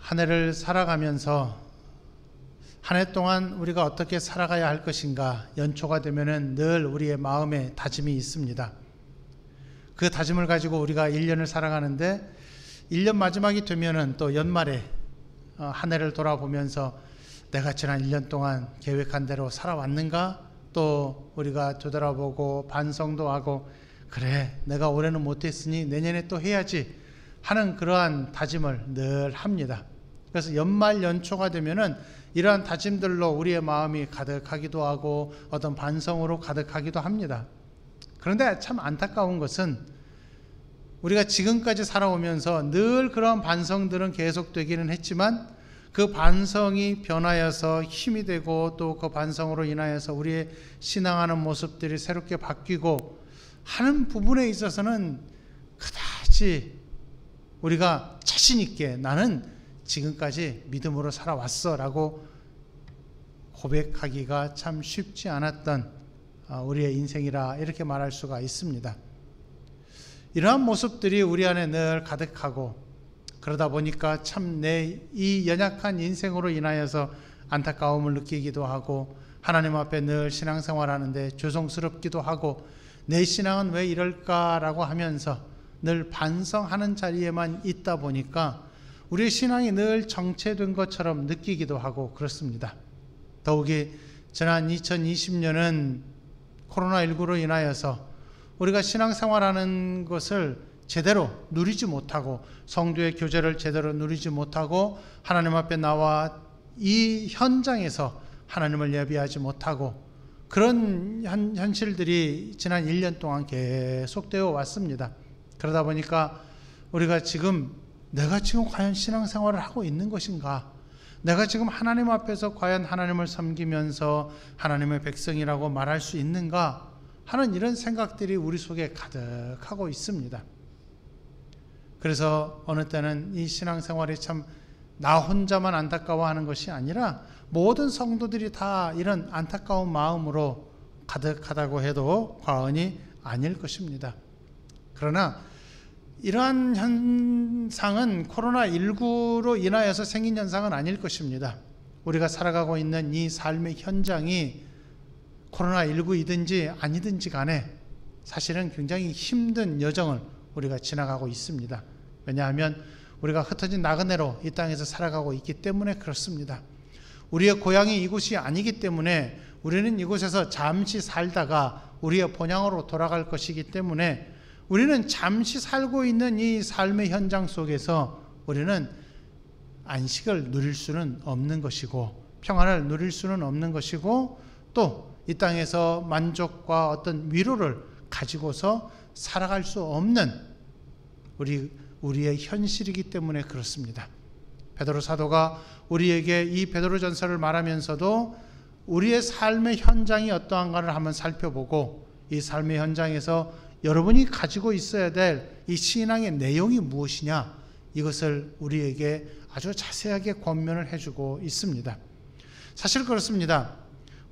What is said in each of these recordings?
한 해를 살아가면서 한 해 동안 우리가 어떻게 살아가야 할 것인가, 연초가 되면은 늘 우리의 마음에 다짐이 있습니다. 그 다짐을 가지고 우리가 1년을 살아가는데 1년 마지막이 되면은 또 연말에 한 해를 돌아보면서 내가 지난 1년 동안 계획한 대로 살아왔는가, 또 우리가 되돌아보고 반성도 하고, 그래 내가 올해는 못했으니 내년에 또 해야지 하는 그러한 다짐을 늘 합니다. 그래서 연말 연초가 되면은 이러한 다짐들로 우리의 마음이 가득하기도 하고 어떤 반성으로 가득하기도 합니다. 그런데 참 안타까운 것은 우리가 지금까지 살아오면서 늘 그런 반성들은 계속되기는 했지만 그 반성이 변하여서 힘이 되고 또 그 반성으로 인하여서 우리의 신앙하는 모습들이 새롭게 바뀌고 하는 부분에 있어서는 그다지 우리가 자신 있게 나는 지금까지 믿음으로 살아왔어 라고 고백하기가 참 쉽지 않았던 우리의 인생이라 이렇게 말할 수가 있습니다. 이러한 모습들이 우리 안에 늘 가득하고, 그러다 보니까 참 내 이 연약한 인생으로 인하여서 안타까움을 느끼기도 하고, 하나님 앞에 늘 신앙생활하는데 죄송스럽기도 하고, 내 신앙은 왜 이럴까라고 하면서 늘 반성하는 자리에만 있다 보니까 우리의 신앙이 늘 정체된 것처럼 느끼기도 하고 그렇습니다. 더욱이 지난 2020년은 코로나19로 인하여서 우리가 신앙생활하는 것을 제대로 누리지 못하고, 성도의 교제를 제대로 누리지 못하고, 하나님 앞에 나와 이 현장에서 하나님을 예배하지 못하고, 그런 현실들이 지난 1년 동안 계속되어 왔습니다. 그러다 보니까 우리가 내가 지금 과연 신앙생활을 하고 있는 것인가, 내가 지금 하나님 앞에서 과연 하나님을 섬기면서 하나님의 백성이라고 말할 수 있는가 하는 이런 생각들이 우리 속에 가득하고 있습니다. 그래서 어느 때는 이 신앙생활이 참 나 혼자만 안타까워하는 것이 아니라 모든 성도들이 다 이런 안타까운 마음으로 가득하다고 해도 과언이 아닐 것입니다. 그러나 이러한 현상은 코로나19로 인하여서 생긴 현상은 아닐 것입니다. 우리가 살아가고 있는 이 삶의 현장이 코로나19이든지 아니든지 간에 사실은 굉장히 힘든 여정을 우리가 지나가고 있습니다. 왜냐하면 우리가 흩어진 나그네로 이 땅에서 살아가고 있기 때문에 그렇습니다. 우리의 고향이 이곳이 아니기 때문에 우리는 이곳에서 잠시 살다가 우리의 본향으로 돌아갈 것이기 때문에 우리는 잠시 살고 있는 이 삶의 현장 속에서 우리는 안식을 누릴 수는 없는 것이고, 평안을 누릴 수는 없는 것이고, 또 이 땅에서 만족과 어떤 위로를 가지고서 살아갈 수 없는 우리의 현실이기 때문에 그렇습니다. 베드로 사도가 우리에게 이 베드로전서를 말하면서도 우리의 삶의 현장이 어떠한가를 한번 살펴보고, 이 삶의 현장에서 여러분이 가지고 있어야 될 이 신앙의 내용이 무엇이냐, 이것을 우리에게 아주 자세하게 권면을 해주고 있습니다. 사실 그렇습니다.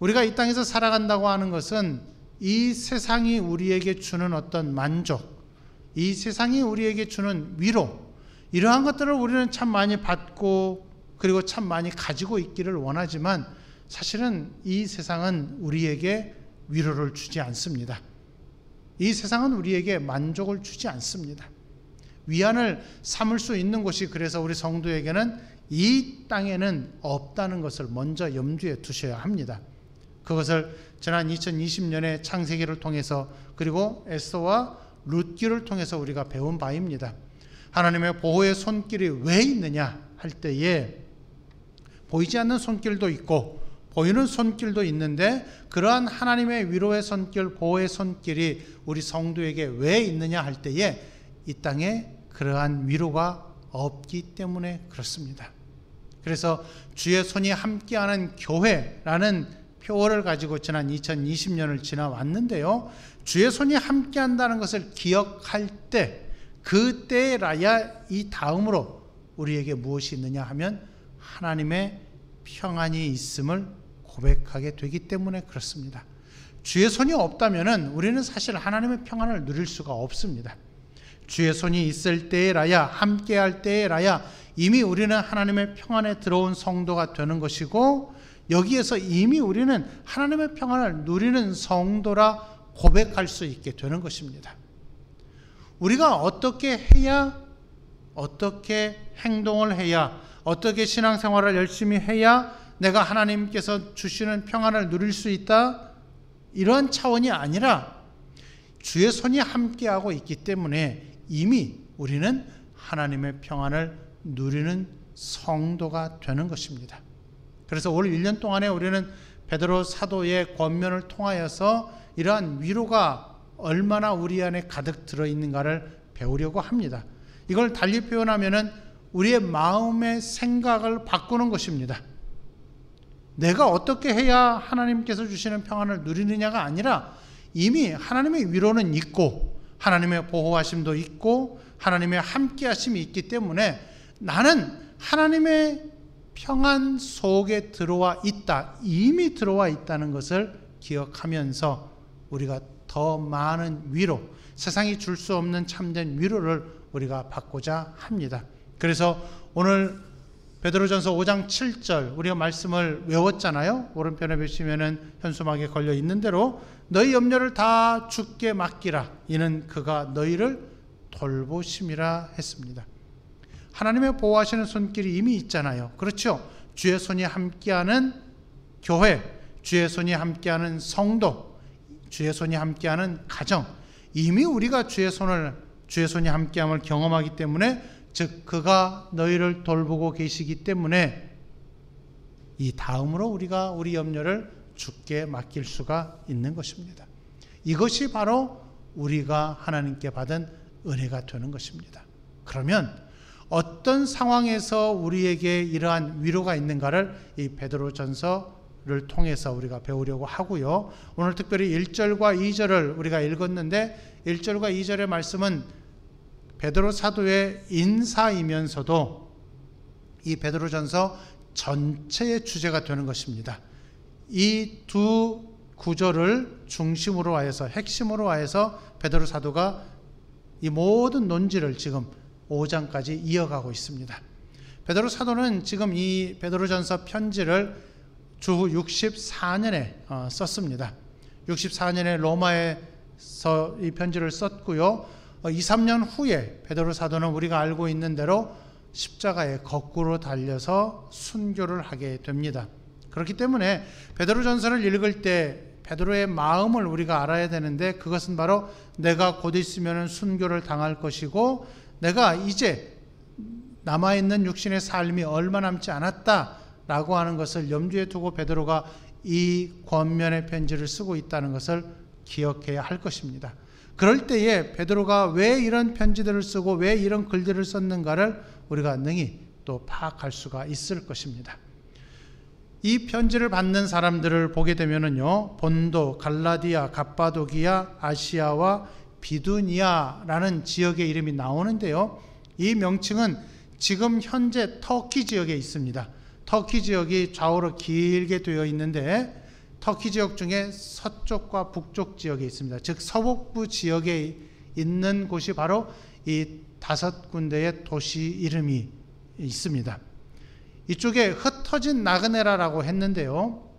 우리가 이 땅에서 살아간다고 하는 것은 이 세상이 우리에게 주는 어떤 만족, 이 세상이 우리에게 주는 위로, 이러한 것들을 우리는 참 많이 받고 그리고 참 많이 가지고 있기를 원하지만 사실은 이 세상은 우리에게 위로를 주지 않습니다. 이 세상은 우리에게 만족을 주지 않습니다. 위안을 삼을 수 있는 곳이 그래서 우리 성도에게는 이 땅에는 없다는 것을 먼저 염두에 두셔야 합니다. 그것을 지난 2020년의 창세기를 통해서 그리고 에스더와 룻기를 통해서 우리가 배운 바입니다. 하나님의 보호의 손길이 왜 있느냐 할 때에 보이지 않는 손길도 있고 보이는 손길도 있는데, 그러한 하나님의 위로의 손길, 보호의 손길이 우리 성도에게 왜 있느냐 할 때에 이 땅에 그러한 위로가 없기 때문에 그렇습니다. 그래서 주의 손이 함께하는 교회라는 표어를 가지고 지난 2020년을 지나왔는데요, 주의 손이 함께한다는 것을 기억할 때, 그때라야 이 다음으로 우리에게 무엇이 있느냐 하면 하나님의 평안이 있음을 고백하게 되기 때문에 그렇습니다. 주의 손이 없다면 우리는 사실 하나님의 평안을 누릴 수가 없습니다. 주의 손이 있을 때라야, 함께할 때라야 이미 우리는 하나님의 평안에 들어온 성도가 되는 것이고, 여기에서 이미 우리는 하나님의 평안을 누리는 성도라 고백할 수 있게 되는 것입니다. 우리가 어떻게 해야, 어떻게 행동을 해야, 어떻게 신앙생활을 열심히 해야 내가 하나님께서 주시는 평안을 누릴 수 있다, 이러한 차원이 아니라 주의 손이 함께하고 있기 때문에 이미 우리는 하나님의 평안을 누리는 성도가 되는 것입니다. 그래서 올 1년 동안에 우리는 베드로 사도의 권면을 통하여서 이러한 위로가 얼마나 우리 안에 가득 들어있는가를 배우려고 합니다. 이걸 달리 표현하면은 우리의 마음의 생각을 바꾸는 것입니다. 내가 어떻게 해야 하나님께서 주시는 평안을 누리느냐가 아니라 이미 하나님의 위로는 있고 하나님의 보호하심도 있고 하나님의 함께하심이 있기 때문에 나는 하나님의 평안 속에 들어와 있다, 이미 들어와 있다는 것을 기억하면서 우리가 더 많은 위로, 세상이 줄 수 없는 참된 위로를 우리가 받고자 합니다. 그래서 오늘 베드로전서 5장 7절 우리가 말씀을 외웠잖아요. 오른편에 보시면은 현수막에 걸려 있는 대로 너희 염려를 다 주께 맡기라, 이는 그가 너희를 돌보심이라 했습니다. 하나님의 보호하시는 손길이 이미 있잖아요. 그렇죠? 주의 손이 함께하는 교회, 주의 손이 함께하는 성도, 주의 손이 함께하는 가정, 이미 우리가 주의 손이 함께함을 경험하기 때문에, 즉 그가 너희를 돌보고 계시기 때문에 이 다음으로 우리가 우리 염려를 주께 맡길 수가 있는 것입니다. 이것이 바로 우리가 하나님께 받은 은혜가 되는 것입니다. 그러면 어떤 상황에서 우리에게 이러한 위로가 있는가를 이 베드로전서를 통해서 우리가 배우려고 하고요. 오늘 특별히 1절과 2절을 우리가 읽었는데 1절과 2절의 말씀은 베드로 사도의 인사이면서도 이 베드로전서 전체의 주제가 되는 것입니다. 이 두 구절을 중심으로 하여서, 핵심으로 하여서 베드로 사도가 이 모든 논지를 지금 5장까지 이어가고 있습니다. 베드로 사도는 지금 이 베드로전서 편지를 주후 64년에 썼습니다. 64년에 로마에서 이 편지를 썼고요. 2, 3년 후에 베드로 사도는 우리가 알고 있는 대로 십자가에 거꾸로 달려서 순교를 하게 됩니다. 그렇기 때문에 베드로전서를 읽을 때 베드로의 마음을 우리가 알아야 되는데, 그것은 바로 내가 곧 있으면 순교를 당할 것이고 내가 이제 남아있는 육신의 삶이 얼마 남지 않았다라고 하는 것을 염두에 두고 베드로가 이 권면의 편지를 쓰고 있다는 것을 기억해야 할 것입니다. 그럴 때에 베드로가 왜 이런 편지들을 쓰고 왜 이런 글들을 썼는가를 우리가 능히 또 파악할 수가 있을 것입니다. 이 편지를 받는 사람들을 보게 되면은요, 본도, 갈라디아, 갑바도기아, 아시아와 비두니아라는 지역의 이름이 나오는데요, 이 명칭은 지금 현재 터키 지역에 있습니다. 터키 지역이 좌우로 길게 되어 있는데 터키 지역 중에 서쪽과 북쪽 지역에 있습니다. 즉 서북부 지역에 있는 곳이 바로 이 5군데의 도시 이름이 있습니다. 이쪽에 흩어진 나그네라라고 했는데요,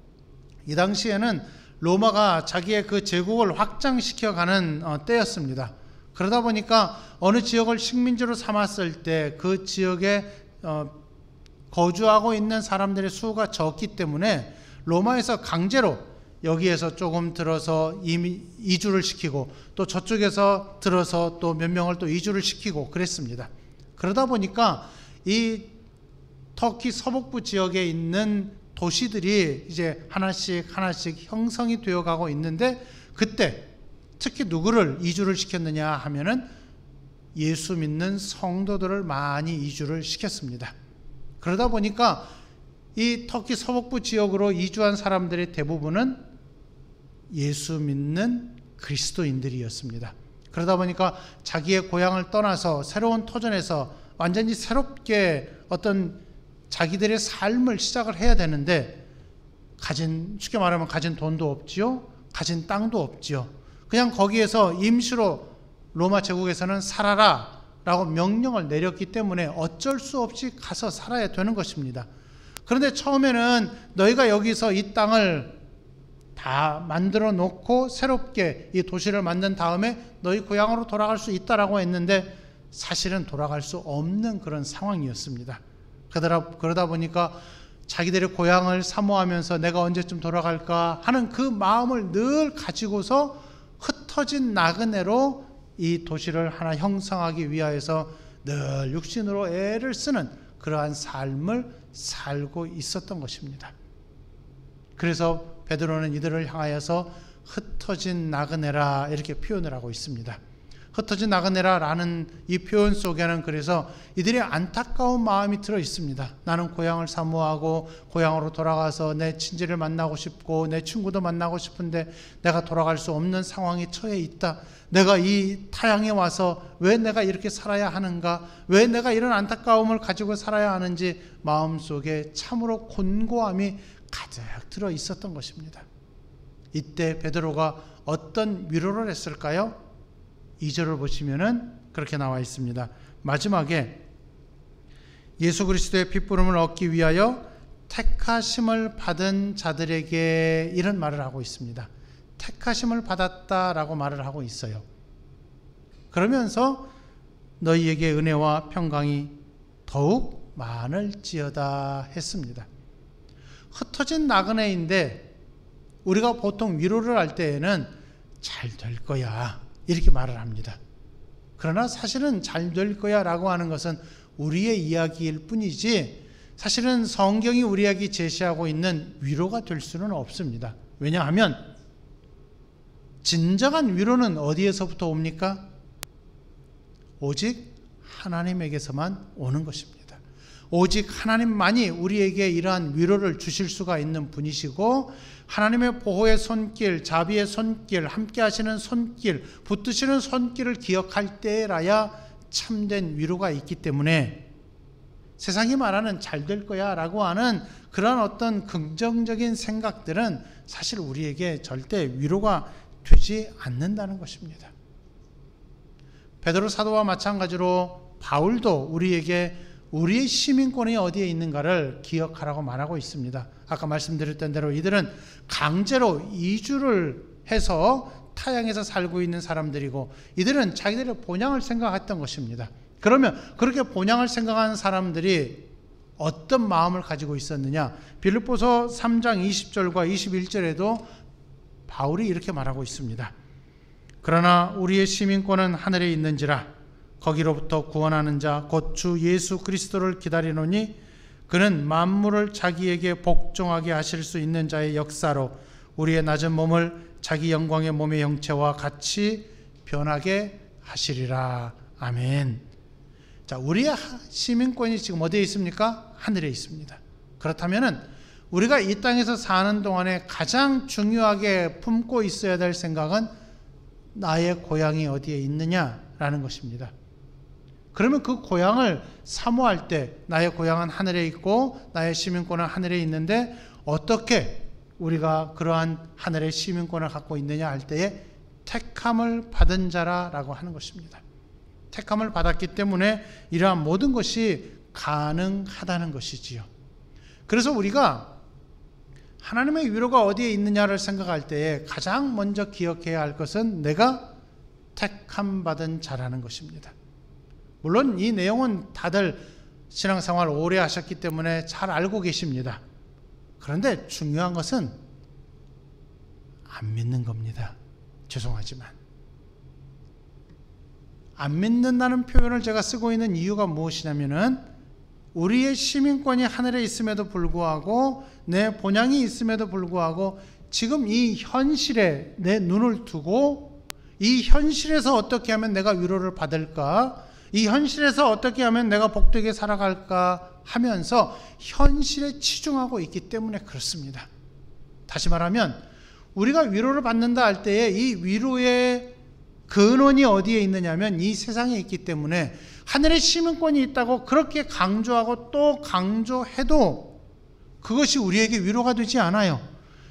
이 당시에는 로마가 자기의 그 제국을 확장시켜가는 때였습니다. 그러다 보니까 어느 지역을 식민지로 삼았을 때 그 지역에 거주하고 있는 사람들의 수가 적기 때문에 로마에서 강제로 여기에서 조금 들어서 이주를 시키고 또 저쪽에서 들어서 또 몇 명을 또 이주를 시키고 그랬습니다. 그러다 보니까 이 터키 서북부 지역에 있는 도시들이 이제 하나씩 형성이 되어 가고 있는데, 그때 특히 누구를 이주를 시켰느냐 하면은 예수 믿는 성도들을 많이 이주를 시켰습니다. 그러다 보니까 이 터키 서북부 지역으로 이주한 사람들의 대부분은 예수 믿는 그리스도인들이었습니다. 그러다 보니까 자기의 고향을 떠나서 새로운 터전에서 완전히 새롭게 어떤 자기들의 삶을 시작을 해야 되는데, 쉽게 말하면 가진 돈도 없지요, 가진 땅도 없지요. 그냥 거기에서 임시로 로마 제국에서는 살아라 라고 명령을 내렸기 때문에 어쩔 수 없이 가서 살아야 되는 것입니다. 그런데 처음에는 너희가 여기서 이 땅을 다 만들어 놓고 새롭게 이 도시를 만든 다음에 너희 고향으로 돌아갈 수 있다라고 했는데 사실은 돌아갈 수 없는 그런 상황이었습니다. 그러다 보니까 자기들의 고향을 사모하면서 내가 언제쯤 돌아갈까 하는 그 마음을 늘 가지고서 흩어진 나그네로 이 도시를 하나 형성하기 위하여서 늘 육신으로 애를 쓰는 그러한 삶을 살고 있었던 것입니다. 그래서 베드로는 이들을 향하여서 흩어진 나그네라 이렇게 표현을 하고 있습니다. 흩어진 나그네라라는 이 표현 속에는 그래서 이들의 안타까운 마음이 들어 있습니다. 나는 고향을 사모하고 고향으로 돌아가서 내 친지를 만나고 싶고 내 친구도 만나고 싶은데 내가 돌아갈 수 없는 상황에 처해 있다. 내가 이 타향에 와서 왜 내가 이렇게 살아야 하는가? 왜 내가 이런 안타까움을 가지고 살아야 하는지 마음속에 참으로 곤고함이 가득 들어 있었던 것입니다. 이때 베드로가 어떤 위로를 했을까요? 2절을 보시면은 그렇게 나와 있습니다. 마지막에 예수 그리스도의 핏부름을 얻기 위하여 택하심을 받은 자들에게 이런 말을 하고 있습니다. 택하심을 받았다라고 말을 하고 있어요. 그러면서 너희에게 은혜와 평강이 더욱 많을지어다 했습니다. 흩어진 나그네인데 우리가 보통 위로를 할 때에는 잘 될 거야 이렇게 말을 합니다. 그러나 사실은 잘 될 거야 라고 하는 것은 우리의 이야기일 뿐이지 사실은 성경이 우리에게 제시하고 있는 위로가 될 수는 없습니다. 왜냐하면 진정한 위로는 어디에서부터 옵니까? 오직 하나님에게서만 오는 것입니다. 오직 하나님만이 우리에게 이러한 위로를 주실 수가 있는 분이시고 하나님의 보호의 손길, 자비의 손길, 함께 하시는 손길, 붙드시는 손길을 기억할 때라야 참된 위로가 있기 때문에 세상이 말하는 잘 될 거야 라고 하는 그런 어떤 긍정적인 생각들은 사실 우리에게 절대 위로가 되지 않는다는 것입니다. 베드로 사도와 마찬가지로 바울도 우리에게 우리의 시민권이 어디에 있는가를 기억하라고 말하고 있습니다. 아까 말씀드렸던 대로 이들은 강제로 이주를 해서 타향에서 살고 있는 사람들이고 이들은 자기들의 본향을 생각했던 것입니다. 그러면 그렇게 본향을 생각하는 사람들이 어떤 마음을 가지고 있었느냐? 빌립보서 3장 20절과 21절에도 바울이 이렇게 말하고 있습니다. 그러나 우리의 시민권은 하늘에 있는지라 거기로부터 구원하는 자 곧 주 예수 그리스도를 기다리노니 그는 만물을 자기에게 복종하게 하실 수 있는 자의 역사로 우리의 낮은 몸을 자기 영광의 몸의 형체와 같이 변하게 하시리라. 아멘. 자, 우리의 시민권이 지금 어디에 있습니까? 하늘에 있습니다. 그렇다면은 우리가 이 땅에서 사는 동안에 가장 중요하게 품고 있어야 될 생각은 나의 고향이 어디에 있느냐라는 것입니다. 그러면 그 고향을 사모할 때 나의 고향은 하늘에 있고 나의 시민권은 하늘에 있는데 어떻게 우리가 그러한 하늘의 시민권을 갖고 있느냐 할 때에 택함을 받은 자라라고 하는 것입니다. 택함을 받았기 때문에 이러한 모든 것이 가능하다는 것이지요. 그래서 우리가 하나님의 위로가 어디에 있느냐를 생각할 때에 가장 먼저 기억해야 할 것은 내가 택함 받은 자라는 것입니다. 물론 이 내용은 다들 신앙생활 오래 하셨기 때문에 잘 알고 계십니다. 그런데 중요한 것은 안 믿는 겁니다. 죄송하지만 안 믿는다는 표현을 제가 쓰고 있는 이유가 무엇이냐면은 우리의 시민권이 하늘에 있음에도 불구하고 내 본향이 있음에도 불구하고 지금 이 현실에 내 눈을 두고 이 현실에서 어떻게 하면 내가 위로를 받을까, 이 현실에서 어떻게 하면 내가 복되게 살아갈까 하면서 현실에 치중하고 있기 때문에 그렇습니다. 다시 말하면 우리가 위로를 받는다 할 때에 이 위로의 근원이 어디에 있느냐면 이 세상에 있기 때문에 하늘의 시민권이 있다고 그렇게 강조하고 또 강조해도 그것이 우리에게 위로가 되지 않아요.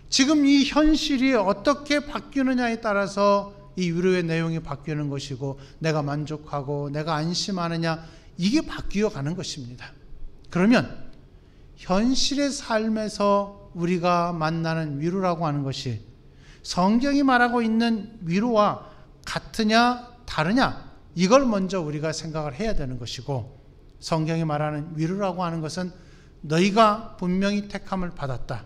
지금 이 현실이 어떻게 바뀌느냐에 따라서 이 위로의 내용이 바뀌는 것이고 내가 만족하고 내가 안심하느냐 이게 바뀌어 가는 것입니다. 그러면 현실의 삶에서 우리가 만나는 위로라고 하는 것이 성경이 말하고 있는 위로와 같으냐 다르냐 이걸 먼저 우리가 생각을 해야 되는 것이고, 성경이 말하는 위로라고 하는 것은 너희가 분명히 택함을 받았다,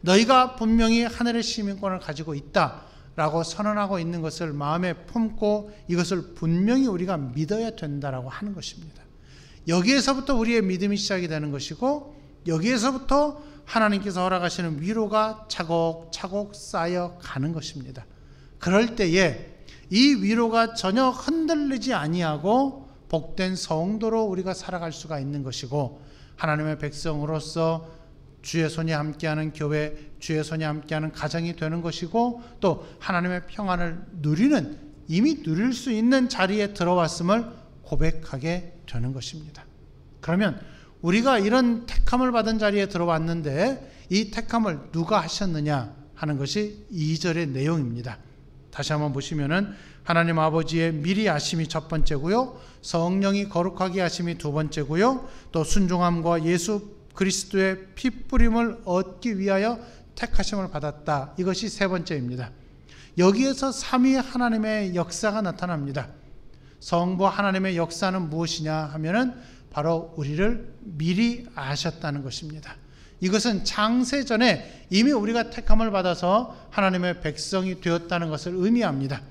너희가 분명히 하늘의 시민권을 가지고 있다 라고 선언하고 있는 것을 마음에 품고 이것을 분명히 우리가 믿어야 된다라고 하는 것입니다. 여기에서부터 우리의 믿음이 시작이 되는 것이고, 여기에서부터 하나님께서 허락하시는 위로가 차곡차곡 쌓여가는 것입니다. 그럴 때에 이 위로가 전혀 흔들리지 아니하고 복된 성도로 우리가 살아갈 수가 있는 것이고, 하나님의 백성으로서 주의 손이 함께하는 교회, 주의 손이 함께하는 가정이 되는 것이고, 또 하나님의 평안을 누리는, 이미 누릴 수 있는 자리에 들어왔음을 고백하게 되는 것입니다. 그러면 우리가 이런 택함을 받은 자리에 들어왔는데 이 택함을 누가 하셨느냐 하는 것이 2절의 내용입니다. 다시 한번 보시면은 하나님 아버지의 미리 아심이 첫 번째고요, 성령이 거룩하게 하심이 두 번째고요, 또 순종함과 예수 그리스도의 피 뿌림을 얻기 위하여 택하심을 받았다, 이것이 세 번째입니다. 여기에서 삼위 하나님의 역사가 나타납니다. 성부 하나님의 역사는 무엇이냐 하면은 바로 우리를 미리 아셨다는 것입니다. 이것은 창세전에 이미 우리가 택함을 받아서 하나님의 백성이 되었다는 것을 의미합니다.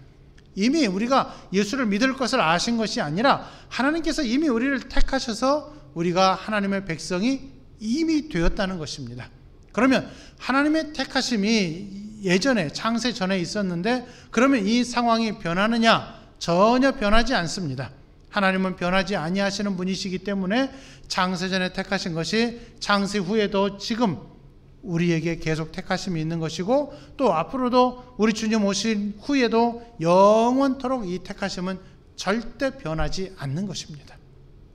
이미 우리가 예수를 믿을 것을 아신 것이 아니라 하나님께서 이미 우리를 택하셔서 우리가 하나님의 백성이 이미 되었다는 것입니다. 그러면 하나님의 택하심이 예전에 창세전에 있었는데 그러면 이 상황이 변하느냐? 전혀 변하지 않습니다. 하나님은 변하지 아니하시는 분이시기 때문에 창세전에 택하신 것이 창세 후에도 지금 우리에게 계속 택하심이 있는 것이고, 또 앞으로도 우리 주님 오신 후에도 영원토록 이 택하심은 절대 변하지 않는 것입니다.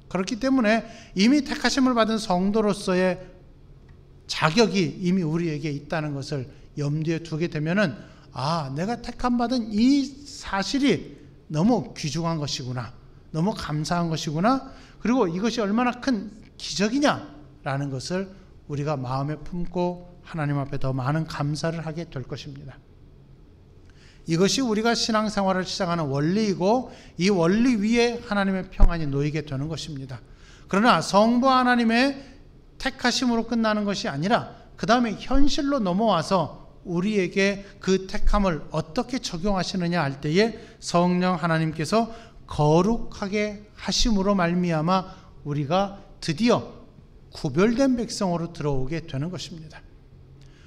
그렇기 때문에 이미 택하심을 받은 성도로서의 자격이 이미 우리에게 있다는 것을 염두에 두게 되면은, 아, 내가 택함 받은 이 사실이 너무 귀중한 것이구나, 너무 감사한 것이구나, 그리고 이것이 얼마나 큰 기적이냐라는 것을 우리가 마음에 품고 하나님 앞에 더 많은 감사를 하게 될 것입니다. 이것이 우리가 신앙생활을 시작하는 원리이고, 이 원리 위에 하나님의 평안이 놓이게 되는 것입니다. 그러나 성부 하나님의 택하심으로 끝나는 것이 아니라 그 다음에 현실로 넘어와서 우리에게 그 택함을 어떻게 적용하시느냐 할 때에 성령 하나님께서 거룩하게 하심으로 말미암아 우리가 드디어 구별된 백성으로 들어오게 되는 것입니다.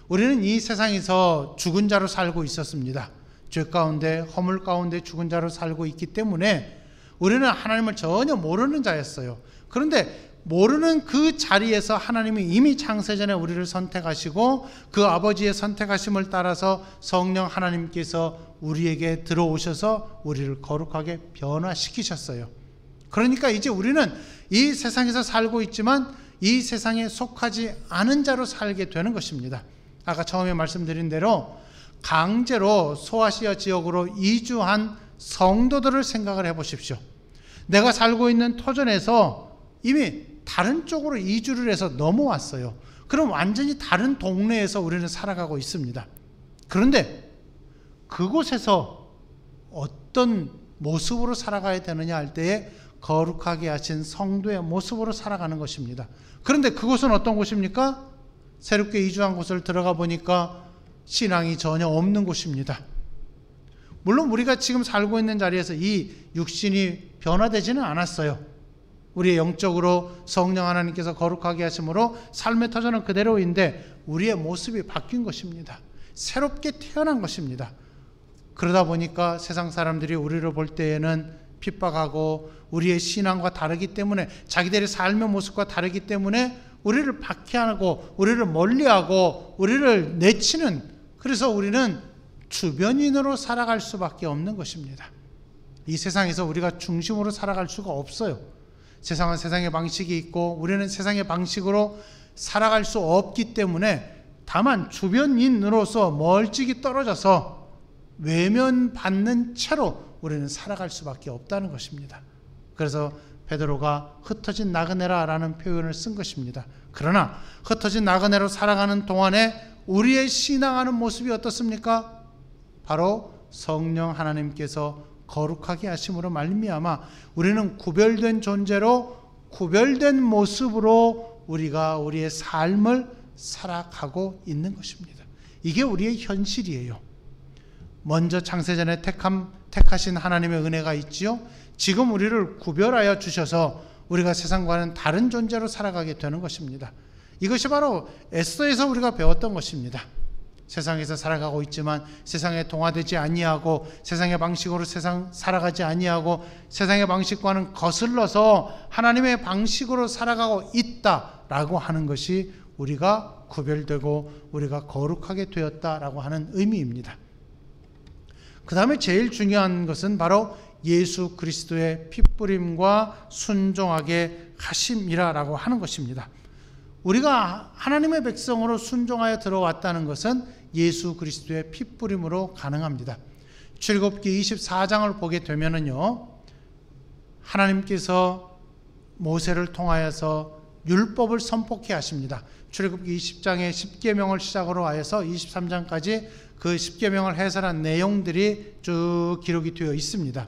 우리는 이 세상에서 죽은 자로 살고 있었습니다. 죄 가운데, 허물 가운데 죽은 자로 살고 있기 때문에 우리는 하나님을 전혀 모르는 자였어요. 그런데 모르는 그 자리에서 하나님이 이미 창세전에 우리를 선택하시고 그 아버지의 선택하심을 따라서 성령 하나님께서 우리에게 들어오셔서 우리를 거룩하게 변화시키셨어요. 그러니까 이제 우리는 이 세상에서 살고 있지만 이 세상에 속하지 않은 자로 살게 되는 것입니다. 아까 처음에 말씀드린 대로 강제로 소아시아 지역으로 이주한 성도들을 생각을 해보십시오. 내가 살고 있는 토전에서 이미 다른 쪽으로 이주를 해서 넘어왔어요. 그럼 완전히 다른 동네에서 우리는 살아가고 있습니다. 그런데 그곳에서 어떤 모습으로 살아가야 되느냐 할 때에 거룩하게 하신 성도의 모습으로 살아가는 것입니다. 그런데 그곳은 어떤 곳입니까? 새롭게 이주한 곳을 들어가 보니까 신앙이 전혀 없는 곳입니다. 물론 우리가 지금 살고 있는 자리에서 이 육신이 변화되지는 않았어요. 우리의 영적으로 성령 하나님께서 거룩하게 하심으로 삶의 터전은 그대로인데 우리의 모습이 바뀐 것입니다. 새롭게 태어난 것입니다. 그러다 보니까 세상 사람들이 우리를 볼 때에는 핍박하고 우리의 신앙과 다르기 때문에, 자기들의 삶의 모습과 다르기 때문에 우리를 박해하고 우리를 멀리하고 우리를 내치는, 그래서 우리는 주변인으로 살아갈 수밖에 없는 것입니다. 이 세상에서 우리가 중심으로 살아갈 수가 없어요. 세상은 세상의 방식이 있고 우리는 세상의 방식으로 살아갈 수 없기 때문에 다만 주변인으로서 멀찍이 떨어져서 외면받는 채로 우리는 살아갈 수밖에 없다는 것입니다. 그래서 베드로가 흩어진 나그네라라는 표현을 쓴 것입니다. 그러나 흩어진 나그네로 살아가는 동안에 우리의 신앙하는 모습이 어떻습니까? 바로 성령 하나님께서 거룩하게 하심으로 말미암아 우리는 구별된 존재로 구별된 모습으로 우리가 우리의 삶을 살아가고 있는 것입니다. 이게 우리의 현실이에요. 먼저 창세전에 택하신 하나님의 은혜가 있지요. 지금 우리를 구별하여 주셔서 우리가 세상과는 다른 존재로 살아가게 되는 것입니다. 이것이 바로 에스더에서 우리가 배웠던 것입니다. 세상에서 살아가고 있지만 세상에 동화되지 아니하고 세상의 방식으로 살아가지 아니하고 세상의 방식과는 거슬러서 하나님의 방식으로 살아가고 있다라고 하는 것이 우리가 구별되고 우리가 거룩하게 되었다라고 하는 의미입니다. 그 다음에 제일 중요한 것은 바로 예수 그리스도의 피뿌림과 순종하게 하심이라고 하는 것입니다. 우리가 하나님의 백성으로 순종하여 들어왔다는 것은 예수 그리스도의 피뿌림으로 가능합니다. 출애굽기 24장을 보게 되면은요, 하나님께서 모세를 통하여서 율법을 선포케 하십니다. 출애굽기 20장의 10계명을 시작으로 하여서 23장까지 그 10계명을 해설한 내용들이 쭉 기록이 되어 있습니다.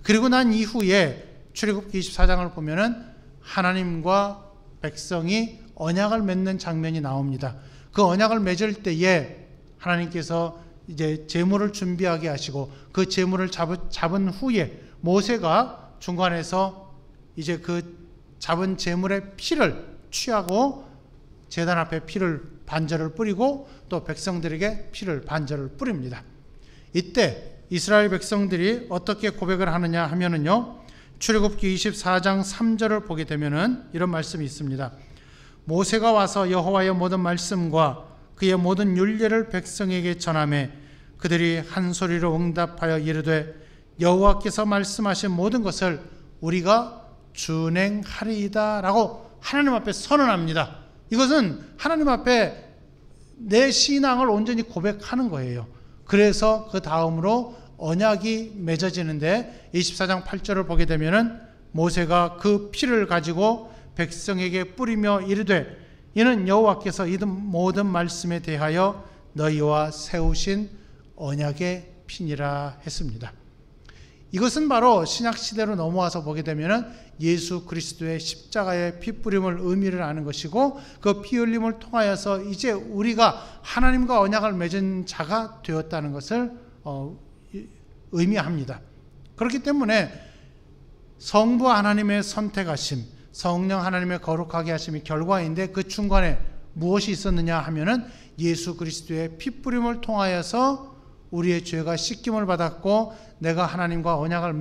그리고 난 이후에 출애굽기 24장을 보면은 하나님과 백성이 언약을 맺는 장면이 나옵니다. 그 언약을 맺을 때에 하나님께서 이제 제물을 준비하게 하시고 그 제물을 잡은 후에 모세가 중간에서 이제 그 잡은 제물의 피를 취하고 제단 앞에 피를 반절을 뿌리고 또 백성들에게 피를 반절을 뿌립니다. 이때 이스라엘 백성들이 어떻게 고백을 하느냐 하면은요, 출애굽기 24장 3절을 보게 되면은 이런 말씀이 있습니다. 모세가 와서 여호와의 모든 말씀과 그의 모든 율례를 백성에게 전하매 그들이 한 소리로 응답하여 이르되 여호와께서 말씀하신 모든 것을 우리가 준행하리이다 라고 하나님 앞에 선언합니다. 이것은 하나님 앞에 내 신앙을 온전히 고백하는 거예요. 그래서 그 다음으로 언약이 맺어지는데 24장 8절을 보게 되면은 모세가 그 피를 가지고 백성에게 뿌리며 이르되 이는 여호와께서 이 모든 말씀에 대하여 너희와 세우신 언약의 피니라 했습니다. 이것은 바로 신약시대로 넘어와서 보게 되면은 예수 그리스도의 십자가의 피뿌림을 의미를 하는 것이고 그 피 흘림을 통하여서 이제 우리가 하나님과 언약을 맺은 자가 되었다는 것을 의미합니다. 그렇기 때문에 성부 하나님의 선택하심, 성령 하나님의 거룩하게 하심이 결과인데 그 중간에 무엇이 있었느냐 하면은 예수 그리스도의 피뿌림을 통하여서 우리의 죄가 씻김을 받았고 내가 하나님과 언약을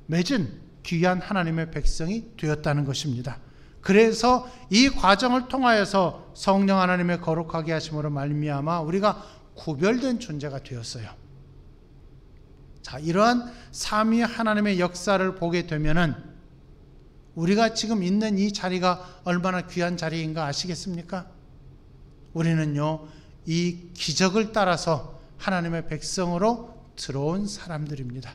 맺은 귀한 하나님의 백성이 되었다는 것입니다. 그래서 이 과정을 통하여서 성령 하나님의 거룩하게 하심으로 말미암아 우리가 구별된 존재가 되었어요. 자, 이러한 삼위 하나님의 역사를 보게 되면은 우리가 지금 있는 이 자리가 얼마나 귀한 자리인가 아시겠습니까? 우리는요, 이 기적을 따라서 하나님의 백성으로 들어온 사람들입니다.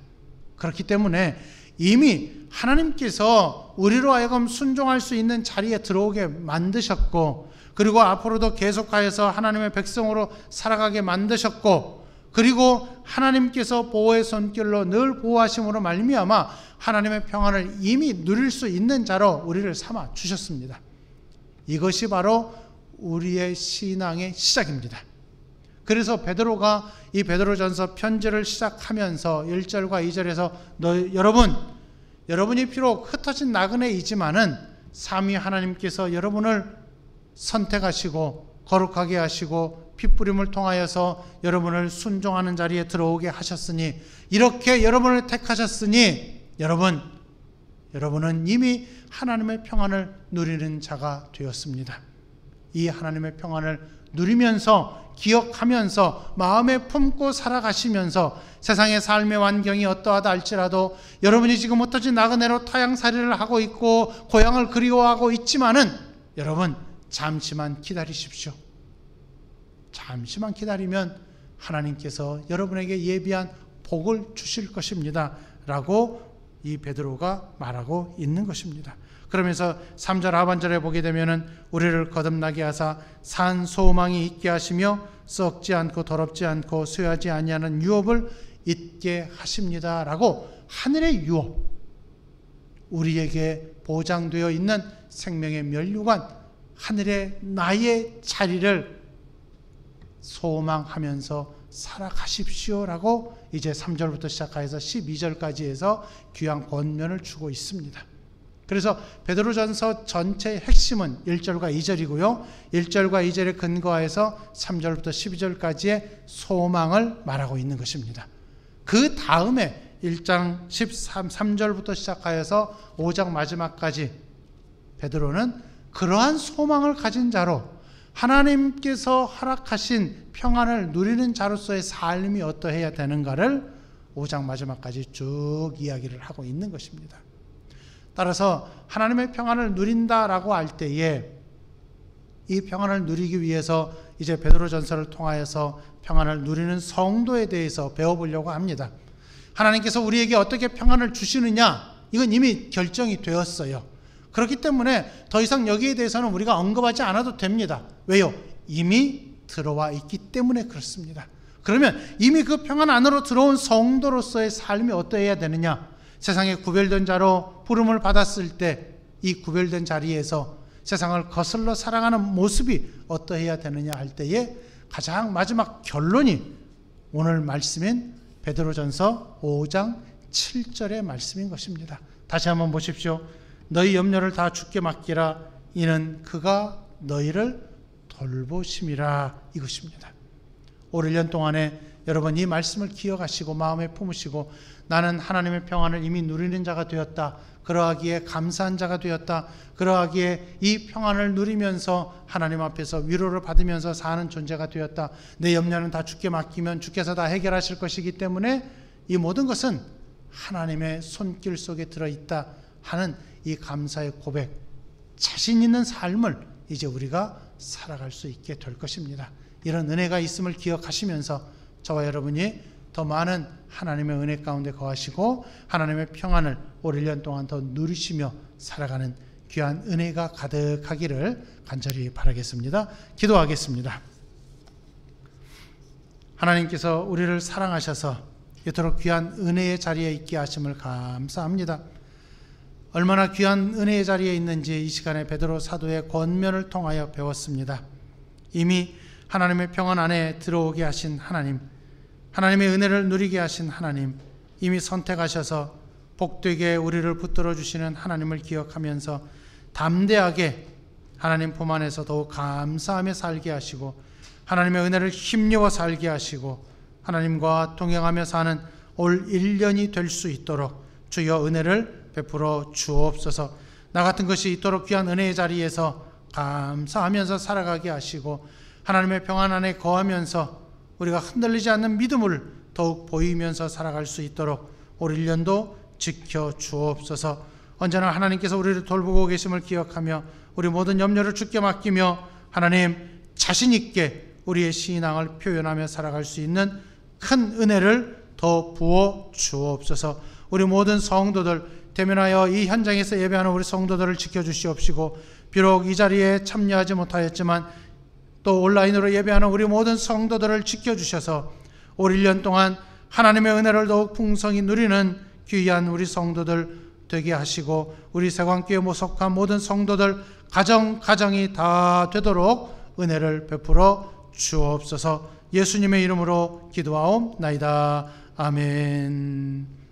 그렇기 때문에 이미 하나님께서 우리로 하여금 순종할 수 있는 자리에 들어오게 만드셨고 그리고 앞으로도 계속하여서 하나님의 백성으로 살아가게 만드셨고 그리고 하나님께서 보호의 손길로 늘 보호하심으로 말미암아 하나님의 평안을 이미 누릴 수 있는 자로 우리를 삼아 주셨습니다. 이것이 바로 우리의 신앙의 시작입니다. 그래서 베드로가 이 베드로전서 편지를 시작하면서 1절과 2절에서 여러분이 비록 흩어진 나그네이지만은 삼위 하나님께서 여러분을 선택하시고 거룩하게 하시고 피뿌림을 통하여서 여러분을 순종하는 자리에 들어오게 하셨으니 이렇게 여러분을 택하셨으니 여러분은 이미 하나님의 평안을 누리는 자가 되었습니다. 이 하나님의 평안을 누리면서 기억하면서 마음에 품고 살아가시면서 세상의 삶의 환경이 어떠하다 할지라도 여러분이 지금 흩어진 나그네로 타향살이를 하고 있고 고향을 그리워하고 있지만은 여러분 잠시만 기다리십시오. 잠시만 기다리면 하나님께서 여러분에게 예비한 복을 주실 것입니다 라고 이 베드로가 말하고 있는 것입니다. 그러면서 3절 하반절에 보게 되면은 우리를 거듭나게 하사 산 소망이 있게 하시며 썩지 않고 더럽지 않고 쇠하지 아니하는 유업을 있게 하십니다 라고 하늘의 유업, 우리에게 보장되어 있는 생명의 면류관, 하늘의 나의 자리를 소망하면서 살아가십시오 라고 이제 3절부터 시작해서 12절까지 해서 귀한 권면을 주고 있습니다. 그래서 베드로전서 전체의 핵심은 1절과 2절이고요. 1절과 2절에 근거해서 3절부터 12절까지의 소망을 말하고 있는 것입니다. 그 다음에 1장 3절부터 시작하여서 5장 마지막까지 베드로는 그러한 소망을 가진 자로 하나님께서 허락하신 평안을 누리는 자로서의 삶이 어떠해야 되는가를 5장 마지막까지 쭉 이야기를 하고 있는 것입니다. 따라서 하나님의 평안을 누린다라고 할 때에 이 평안을 누리기 위해서 이제 베드로전서를 통하여서 평안을 누리는 성도에 대해서 배워보려고 합니다. 하나님께서 우리에게 어떻게 평안을 주시느냐, 이건 이미 결정이 되었어요. 그렇기 때문에 더 이상 여기에 대해서는 우리가 언급하지 않아도 됩니다. 왜요? 이미 들어와 있기 때문에 그렇습니다. 그러면 이미 그 평안 안으로 들어온 성도로서의 삶이 어떠해야 되느냐? 세상에 구별된 자로 부름을 받았을 때 이 구별된 자리에서 세상을 거슬러 살아가는 모습이 어떠해야 되느냐 할 때에 가장 마지막 결론이 오늘 말씀인 베드로전서 5장 7절의 말씀인 것입니다. 다시 한번 보십시오. 너희 염려를 다 주께 맡기라. 이는 그가 너희를 돌보심이라, 이것입니다. 올 1년 동안에 여러분 이 말씀을 기억하시고 마음에 품으시고 나는 하나님의 평안을 이미 누리는 자가 되었다, 그러하기에 감사한 자가 되었다, 그러하기에 이 평안을 누리면서 하나님 앞에서 위로를 받으면서 사는 존재가 되었다, 내 염려는 다 주께 맡기면 주께서 다 해결하실 것이기 때문에 이 모든 것은 하나님의 손길 속에 들어있다 하는 이 감사의 고백, 자신 있는 삶을 이제 우리가 살아갈 수 있게 될 것입니다. 이런 은혜가 있음을 기억하시면서 저와 여러분이 더 많은 하나님의 은혜 가운데 거하시고 하나님의 평안을 올 1년 동안 더 누리시며 살아가는 귀한 은혜가 가득하기를 간절히 바라겠습니다. 기도하겠습니다. 하나님께서 우리를 사랑하셔서 이토록 귀한 은혜의 자리에 있게 하심을 감사합니다. 얼마나 귀한 은혜의 자리에 있는지 이 시간에 베드로 사도의 권면을 통하여 배웠습니다. 이미 하나님의 평안 안에 들어오게 하신 하나님, 하나님의 은혜를 누리게 하신 하나님, 이미 선택하셔서 복되게 우리를 붙들어 주시는 하나님을 기억하면서 담대하게 하나님 품 안에서 더욱 감사하며 살게 하시고 하나님의 은혜를 힘입어 살게 하시고 하나님과 동행하며 사는 올 1년이 될 수 있도록 주여 은혜를 베풀어 주옵소서. 나 같은 것이 이토록 귀한 은혜의 자리에서 감사하면서 살아가게 하시고 하나님의 평안 안에 거하면서 우리가 흔들리지 않는 믿음을 더욱 보이면서 살아갈 수 있도록 올 1년도 지켜 주옵소서. 언제나 하나님께서 우리를 돌보고 계심을 기억하며 우리 모든 염려를 주께 맡기며 하나님 자신 있게 우리의 신앙을 표현하며 살아갈 수 있는 큰 은혜를 더 부어 주옵소서. 우리 모든 성도들 대면하여 이 현장에서 예배하는 우리 성도들을 지켜주시옵시고 비록 이 자리에 참여하지 못하였지만 또 온라인으로 예배하는 우리 모든 성도들을 지켜주셔서 올 1년 동안 하나님의 은혜를 더욱 풍성히 누리는 귀한 우리 성도들 되게 하시고 우리 세광교회 모속한 모든 성도들 가정이 다 되도록 은혜를 베풀어 주옵소서. 예수님의 이름으로 기도하옵나이다. 아멘.